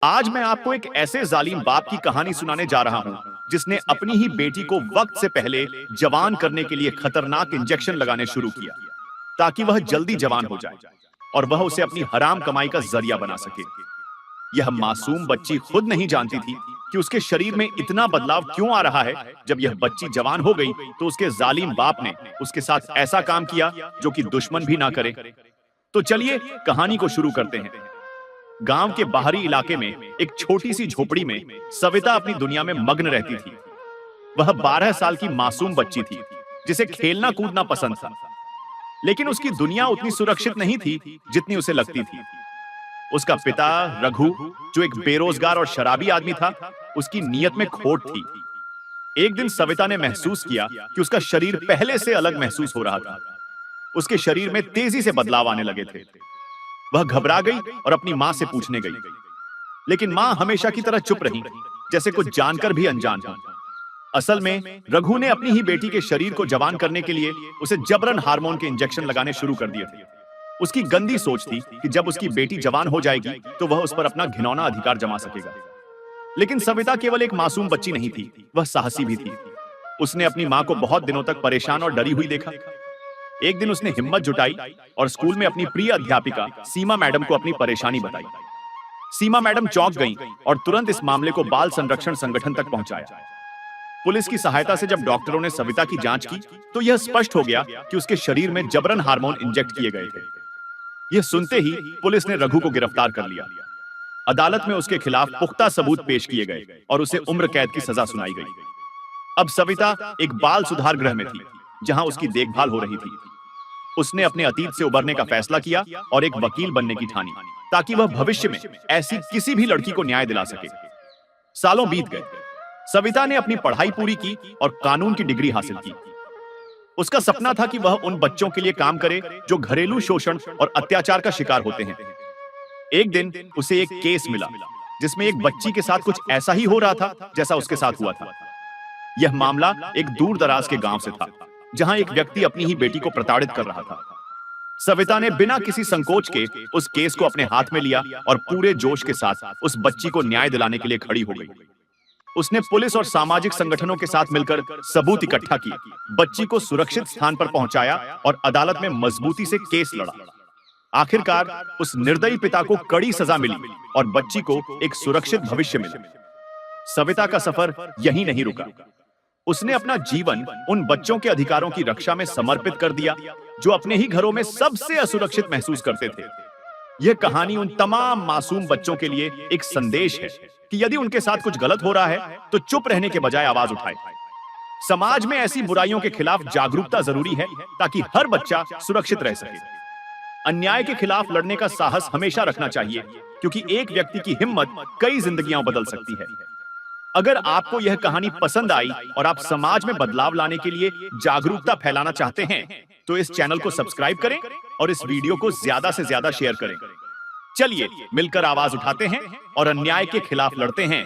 आज मैं आपको एक ऐसे जालिम बाप की कहानी सुनाने जा रहा हूं जिसने अपनी ही बेटी को वक्त से पहले जवान करने के लिए खतरनाक इंजेक्शन लगाने शुरू किया ताकि वह जल्दी जवान हो जाए और वह उसे अपनी हराम कमाई का जरिया बना सके। यह मासूम बच्ची खुद नहीं जानती थी कि उसके शरीर में इतना बदलाव क्यों आ रहा है। जब यह बच्ची जवान हो गई तो उसके जालिम बाप ने उसके साथ ऐसा काम किया जो कि दुश्मन भी ना करे। तो चलिए कहानी को शुरू करते हैं। गांव के बाहरी इलाके में एक छोटी सी झोपड़ी में सविता अपनी दुनिया में मग्न रहती थी। वह 12 साल की मासूम बच्ची थी जिसे खेलना कूदना पसंद था, लेकिन उसकी दुनिया उतनी सुरक्षित नहीं थी जितनी उसे लगती थी। उसका पिता रघु, जो एक बेरोजगार और शराबी आदमी था, उसकी नीयत में खोट थी। एक दिन सविता ने महसूस किया कि उसका शरीर पहले से अलग महसूस हो रहा था। उसके शरीर में तेजी से बदलाव आने लगे थे। वह घबरा गई और अपनी मां से पूछने गई, लेकिन मां हमेशा की तरह चुप रही, जैसे कुछ जानकर भी अनजान हो। असल में रघु ने अपनी ही बेटी के शरीर को जवान करने के लिए उसे जबरन हार्मोन के इंजेक्शन लगाने शुरू कर दिए थे। उसकी गंदी सोच थी कि जब उसकी बेटी जवान हो जाएगी तो वह उस पर अपना घिनौना अधिकार जमा सकेगा। लेकिन सविता केवल एक मासूम बच्ची नहीं थी, वह साहसी भी थी। उसने अपनी मां को बहुत दिनों तक परेशान और डरी हुई देखा। एक दिन उसने हिम्मत जुटाई और स्कूल में अपनी प्रिय अध्यापिका सीमा मैडम को अपनी परेशानी बताई। सीमा मैडम चौंक गईं और तुरंत इस मामले को बाल संरक्षण संगठन तक पहुंचाया। पुलिस की सहायता से जब डॉक्टरों ने सविता की जांच की तो यह स्पष्ट हो गया कि उसके शरीर में जबरन हार्मोन इंजेक्ट किए गए थे। यह सुनते ही पुलिस ने रघु को गिरफ्तार कर लिया। अदालत में उसके खिलाफ पुख्ता सबूत पेश किए गए और उसे उम्र कैद की सजा सुनाई गई। अब सविता एक बाल सुधार गृह में थी जहां उसकी देखभाल हो रही थी। उसने अपने अतीत से उबरने का फैसला किया और एक वकील बनने की ठानी ताकि वह भविष्य में ऐसी किसी भी लड़की को न्याय दिला सके। सालों बीत गए। सविता ने अपनी पढ़ाई पूरी की और कानून की डिग्री हासिल की। उसका सपना था कि वह उन बच्चों के लिए काम करे जो घरेलू शोषण और अत्याचार का शिकार होते हैं। एक दिन उसे एक केस मिला जिसमें एक बच्ची के साथ कुछ ऐसा ही हो रहा था जैसा उसके साथ हुआ था। यह मामला एक दूर दराज के गांव से था जहां एक व्यक्ति अपनी ही बेटी को प्रताड़ित कर रहा था। सविता ने बिना किसी संकोच के उस केस को अपने हाथ में लिया और पूरे जोश के साथ उस बच्ची को न्याय दिलाने के लिए खड़ी हो गई। उसने पुलिस और सामाजिक संगठनों के साथ मिलकर सबूत इकट्ठा किए, बच्ची को सुरक्षित स्थान पर पहुंचाया और अदालत में मजबूती से केस लड़ा। आखिरकार उस निर्दयी पिता को कड़ी सजा मिली और बच्ची को एक सुरक्षित भविष्य मिला। सविता का सफर यहीं नहीं रुका। उसने अपना जीवन उन बच्चों के अधिकारों की रक्षा में समर्पित कर दिया जो अपने ही घरों में सबसे असुरक्षित महसूस करते थे। यह कहानी उन तमाम मासूम बच्चों के लिए एक संदेश है कि यदि उनके साथ कुछ गलत हो रहा है तो चुप रहने के बजाय आवाज उठाए। समाज में ऐसी बुराइयों के खिलाफ जागरूकता जरूरी है ताकि हर बच्चा सुरक्षित रह सके। अन्याय के खिलाफ लड़ने का साहस हमेशा रखना चाहिए, क्योंकि एक व्यक्ति की हिम्मत कई जिंदगियां बदल सकती है। अगर आपको यह कहानी पसंद आई और आप समाज में बदलाव लाने के लिए जागरूकता फैलाना चाहते हैं तो इस चैनल को सब्सक्राइब करें और इस वीडियो को ज्यादा से ज्यादा शेयर करें। चलिए मिलकर आवाज उठाते हैं और अन्याय के खिलाफ लड़ते हैं।